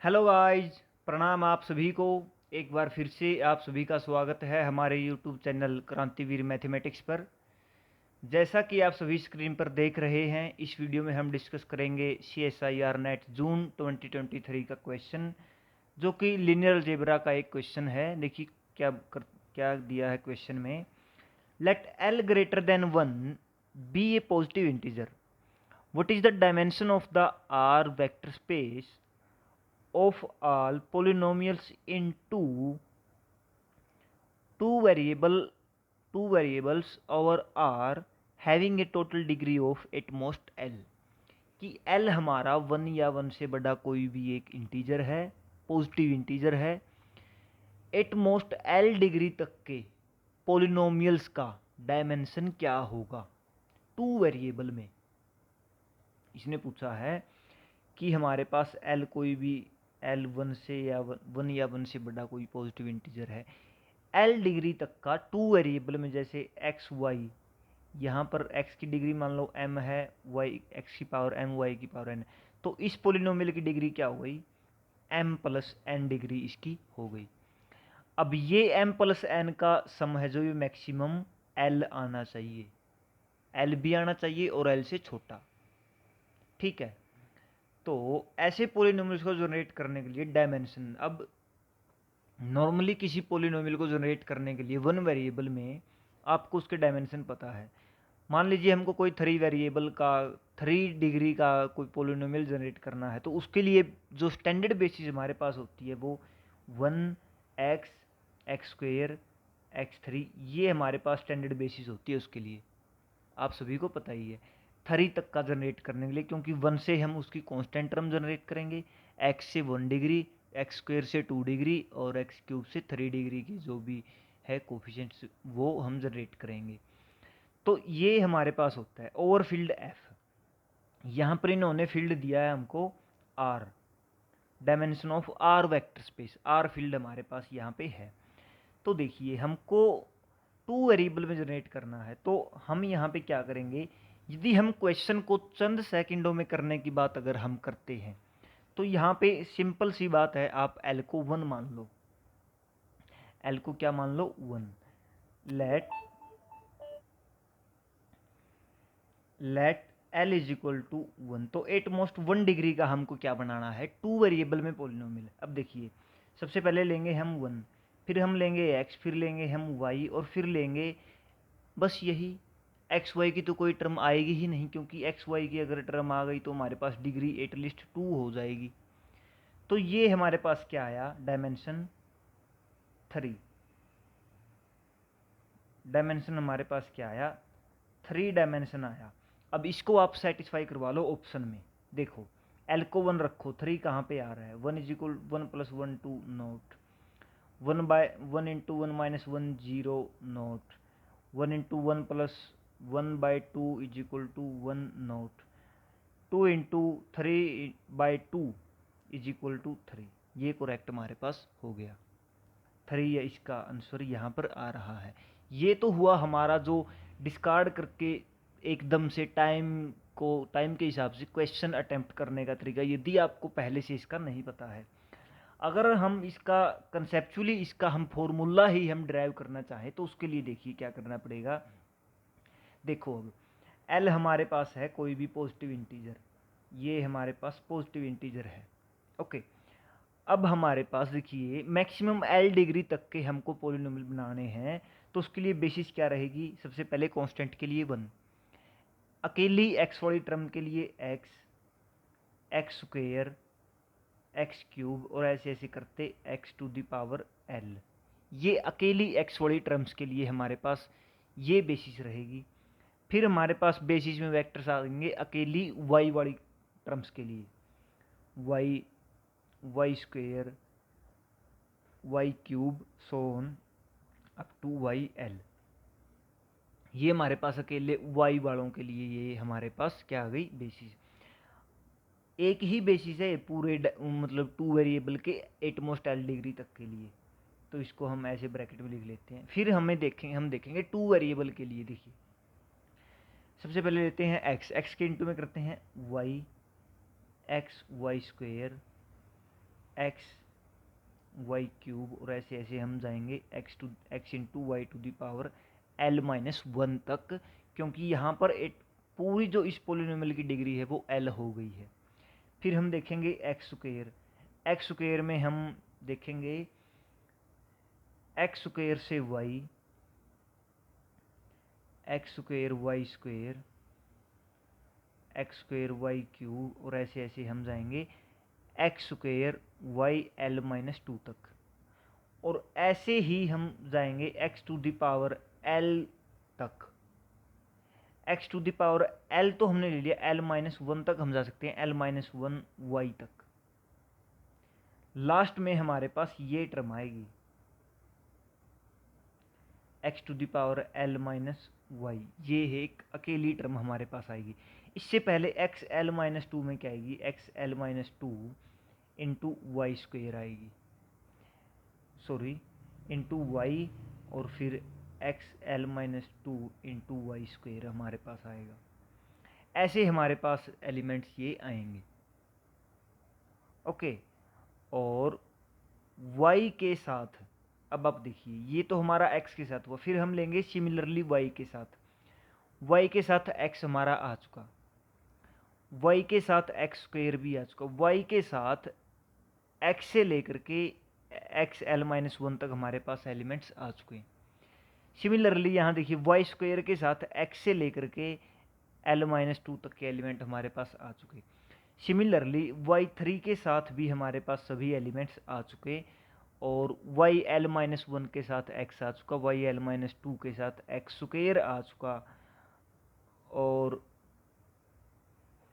Hello guys, प्रणाम आप सभी को। एक बार फिर से आप सभी का स्वागत है हमारे यूट्यूब चैनल क्रांतिवीर मैथमेटिक्स पर। जैसा कि आप सभी स्क्रीन पर देख रहे हैं, इस वीडियो में हम डिस्कस करेंगे CSIR नेट जून 2023 का क्वेश्चन, जो कि लीनियर अलजेब्रा का एक क्वेश्चन है। देखिए क्या दिया है क्वेश्चन में। Let L greater than 1 be a positive integer. What is the dimension of the R vector space of all polynomials in two variable two variables over R having a total degree of at most L। कि L हमारा 1 या 1 से बड़ा कोई भी एक integer है, positive integer है, एट मोस्ट L डिग्री तक के पोलिनोमियल्स का डायमेंशन क्या होगा टू वेरिएबल में। इसने पूछा है कि हमारे पास L कोई भी L 1 से या 1 या 1 से बड़ा कोई पॉजिटिव इंटीजर है, L डिग्री तक का टू वेरिएबल में, जैसे x y, यहाँ पर x की डिग्री मान लो m है, y x की पावर m y की पावर n, तो इस पोलिनोमियल की डिग्री क्या हो गई, m प्लस n डिग्री इसकी हो गई। अब ये m प्लस n का सम है जो ये मैक्सिमम L आना चाहिए, L भी आना चाहिए और L से छोटा। ठीक है, तो ऐसे पोलिनोमियल्स को जनरेट करने के लिए डायमेंशन, अब नॉर्मली किसी पोलिनोमियल को जनरेट करने के लिए वन वेरिएबल में आपको उसके डायमेंशन पता है। मान लीजिए हमको कोई थ्री डिग्री का कोई पोलिनोमियल जनरेट करना है, तो उसके लिए जो स्टैंडर्ड बेसिस हमारे पास होती है वो 1x एक्स स्क्वेयर x3, ये हमारे पास स्टैंडर्ड बेसिस होती है उसके लिए। आप सभी को पता ही है, 3 तक का जनरेट करने के लिए, क्योंकि 1 से हम उसकी कांस्टेंट टर्म जनरेट करेंगे, x से 1 डिग्री, एक्स स्क्वेयर से 2 डिग्री और एक्स क्यूब से 3 डिग्री की जो भी है कोफिशिएंट्स वो हम जनरेट करेंगे। तो ये हमारे पास होता है ओवरफिल्ड f। यहाँ पर इन्होंने फील्ड दिया है हमको r, dimension of r vector space, r field हमारे पास यहाँ पे है। तो देखिए हमको टू वेरिएबल में जनरेट करना है, तो हम यहाँ पे क्या करेंगे, यदि हम क्वेश्चन को चंद सेकंडों में करने की बात अगर हम करते हैं, तो यहाँ पे सिंपल सी बात है, आप L को 1 मान लो, L को क्या मान लो 1। Let let L is equal to 1, तो एट मोस्ट 1 डिग्री का हमको क्या बनाना है, टू वेरिएबल में पोलिनोमियल। अब देखिए, सबसे पहले लेंगे हम 1, फिर हम लेंगे x, फिर लेंगे हम y और फिर लेंगे बस यही एक्स वाई की तो कोई टर्म आएगी ही नहीं, क्योंकि एक्स वाई की अगर टर्म आ गई तो हमारे पास डिग्री एटलीस्ट 2 हो जाएगी। तो ये हमारे पास क्या आया, डायमेंशन 3। डायमेंशन हमारे पास क्या आया, 3 डायमेंशन आया। अब इसको आप सेटिस्फाई करवा लो ऑप्शन में। देखो L को 1 रखो, 3 कहाँ पे आ रहा है, 1 is equal 1 plus 1 2 note, 1 by 1 into 1 minus 1 zero note, 1 into 1 plus 1 by 2 is equal to 1 note, 2 into 3 by 2 is equal to 3। ये करेक्ट हमारे पास हो गया, 3 या इसका आंसर यहाँ पर आ रहा है। ये तो हुआ हमारा जो डिस्कार्ड करके एकदम से टाइम के हिसाब से क्वेश्चन अटेम्प्ट करने का तरीका, यदि आपको पहले से इसका नहीं पता है। अगर हम इसका कंसेप्चुअली इसका हम फॉर्मूला ही हम ड्राइव करना चाहें, तो उसके लिए देखिए क्या करना पड़ेगा। देखो अब L हमारे पास है कोई भी पॉजिटिव इंटीजर, ये हमारे पास पॉजिटिव इंटीजर है। ओके, अब हमारे पास देखिए मैक्सिमम L डिग्री तक के हमको पोलिनोमियल बनाने हैं, तो उसके लिए बेसिस क्या रहेगी, सबसे पहले कांस्टेंट के लिए 1, अकेली x वाली टर्म के लिए एक्स स्क्वेयर, एक्स क्यूब और ऐसे ऐसे करते x to the power L। ये अकेली x वाली टर्म्स के लिए हमारे पास ये बेसिस रहेगी। फिर हमारे पास बेसिस में वेक्टर्स आ जाएंगे अकेली y वाली टर्म्स के लिए, y y square, y cube, so on up to y L. ये हमारे पास अकेले y वालों के लिए ये हमारे पास क्या आ गई, बेसिस। एक ही बेसिस है पूरे मतलब टू वेरिएबल के एटमोस्ट एल डिग्री तक के लिए, तो इसको हम ऐसे ब्रैकेट में लिख लेते हैं। फिर हम देखेंगे टू वेरिएबल के लिए। देखिए सबसे पहले लेते हैं एक्स के इंटू में करते हैं y, x y square, x y cube, और ऐसे ऐसे हम जाएंगे x into y to the power L minus one तक, क्योंकि यहाँ पर एक पूरी जो इस पोलिनोमियल की डिग्री है वो एल हो गई है। फिर हम देखेंगे एक्स स्क्वेयर में हम देखेंगे एक्स स्क्वेयर से y, x square y square, x square y cube, और ऐसे ऐसे हम जाएंगे x square y l minus two तक, और ऐसे ही हम जाएंगे x to the power l तक। X to the power l तो हमने ले लिया, एल माइनस वन तक हम जा सकते हैं, एल माइनस वन वाई तक। लास्ट में हमारे पास ये टर्म आएगी x to the power L minus y, ये है एक अकेली टर्म हमारे पास आएगी। इससे पहले एक्स एल माइनस टू में क्या आएगी, x L minus two into y square आएगी, सॉरी इंटू वाई, और फिर x L minus two into y square हमारे पास आएगा। ऐसे हमारे पास एलिमेंट्स ये आएंगे, ओके। और y के साथ, अब आप देखिए ये तो हमारा x के साथ हुआ, फिर हम लेंगे सिमिलरली y के साथ x हमारा आ चुका, y के साथ x स्क्वेयर भी आ चुका, y के साथ x से लेकर के एक्स एल माइनस वन तक हमारे पास एलिमेंट्स आ चुके हैं। सिमिलरली यहाँ देखिए y स्क्वेयर के साथ x से लेकर के एल माइनस टू तक के एलिमेंट हमारे पास आ चुके। सिमिलरली y3 के साथ भी हमारे पास सभी एलिमेंट्स आ चुके, और वाई एल माइनस वन के साथ x आ चुका, वाई एल माइनस टू के साथ एक्स स्क्वेयर आ चुका, और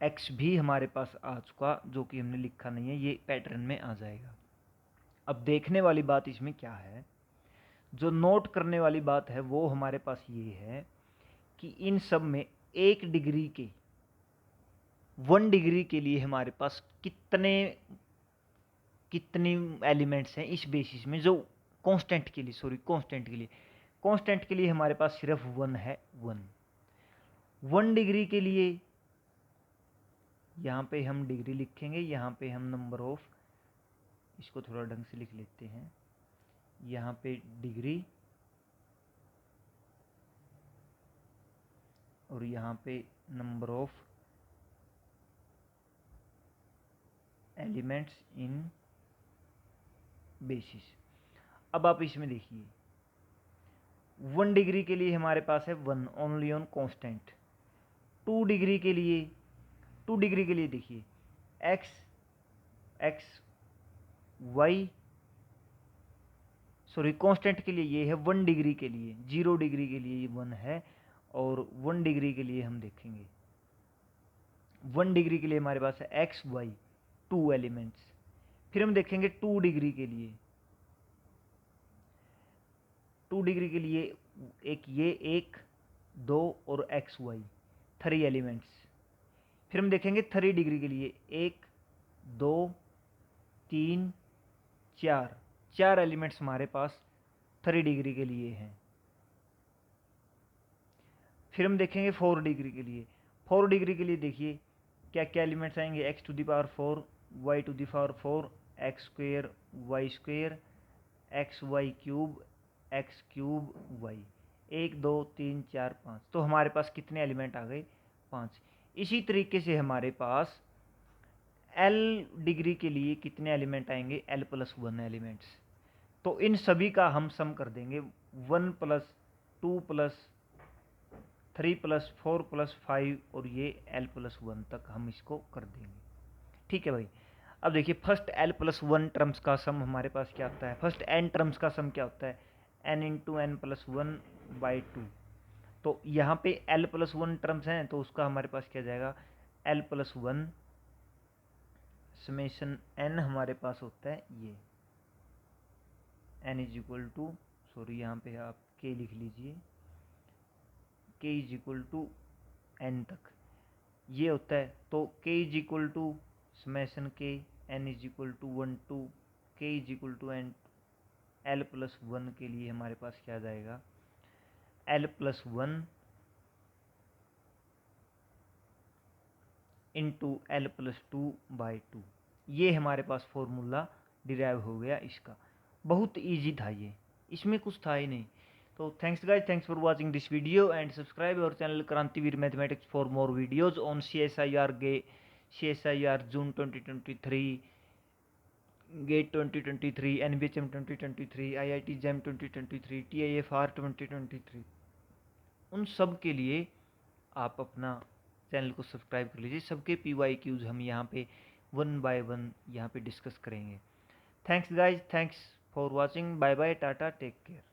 x भी हमारे पास आ चुका, जो कि हमने लिखा नहीं है, ये पैटर्न में आ जाएगा। अब देखने वाली बात इसमें क्या है, जो नोट करने वाली बात है वो हमारे पास ये है कि इन सब में 1 डिग्री के लिए हमारे पास कितनी एलिमेंट्स हैं इस बेसिस में, जो कांस्टेंट के लिए हमारे पास सिर्फ 1 है, 1 डिग्री के लिए यहाँ पे हम डिग्री लिखेंगे, यहाँ पे हम नंबर ऑफ, इसको थोड़ा ढंग से लिख लेते हैं, यहाँ पे डिग्री, और यहाँ पे number of elements in basis. अब आप इसमें देखिए 1 डिग्री के लिए हमारे पास है 1 ओनली ऑन कांस्टेंट। 2 डिग्री के लिए देखिए एक्स वाई, सॉरी कांस्टेंट के लिए ये है 1 डिग्री के लिए, 0 डिग्री के लिए ये 1 है, और 1 डिग्री के लिए हम देखेंगे 1 डिग्री के लिए हमारे पास है एक्स वाई 2 एलिमेंट्स। फिर हम देखेंगे 2 डिग्री के लिए, 2 डिग्री के लिए एक 2 और एक्स वाई 3 एलिमेंट्स। फिर हम देखेंगे 3 डिग्री के लिए 1 2 3 4 एलिमेंट्स हमारे पास 3 डिग्री के लिए हैं। फिर हम देखेंगे 4 डिग्री के लिए, 4 डिग्री के लिए देखिए क्या क्या एलिमेंट्स आएंगे, x to the power 4 y to the power 4 x square y square x y cube x cube y, 1 2 3 4 5। तो हमारे पास कितने एलिमेंट आ गए, 5। इसी तरीके से हमारे पास एल डिग्री के लिए कितने एलिमेंट आएंगे, एल प्लस 1 एलिमेंट्स। तो इन सभी का हम सम कर देंगे, 1 प्लस 2 प्लस 3 प्लस 4 प्लस 5, और ये एल प्लस 1 तक हम इसको कर देंगे। ठीक है भाई। अब देखिए फर्स्ट एल प्लस 1 टर्म्स का सम हमारे पास क्या होता है, फर्स्ट एन टर्म्स का सम क्या होता है, n into n plus 1 by 2। तो यहाँ पे एल प्लस 1 टर्म्स हैं, तो उसका हमारे पास क्या जाएगा, एल प्लस 1 समेशन एन हमारे पास होता है ये, n is equal to, sorry यहाँ पे आप के लिख लीजिए, के इज इक्वल टू एन तक ये होता है। तो k is equal to summation k n is equal to 1 to k is equal to n, l plus 1 के लिए हमारे पास क्या जाएगा, l plus 1 into l plus 2 by 2। ये हमारे पास फॉर्मूला डिराइव हो गया इसका। बहुत इजी था ये, इसमें कुछ था ही नहीं। तो thanks guys, thanks for watching this video and subscribe our channel Krantiveer mathematics for more videos on CSIR CSIR June 2023, GATE 2023, NBHM 2023, IIT JAM 2023, TIFR 2023, उन सब के लिए आप अपना चैनल को सब्सक्राइब कर लीजिए। सबके PYQs हम यहाँ पे 1 by 1 यहाँ पे डिस्कस करेंगे। Thanks guys, thanks for watching, bye bye, tata, take care.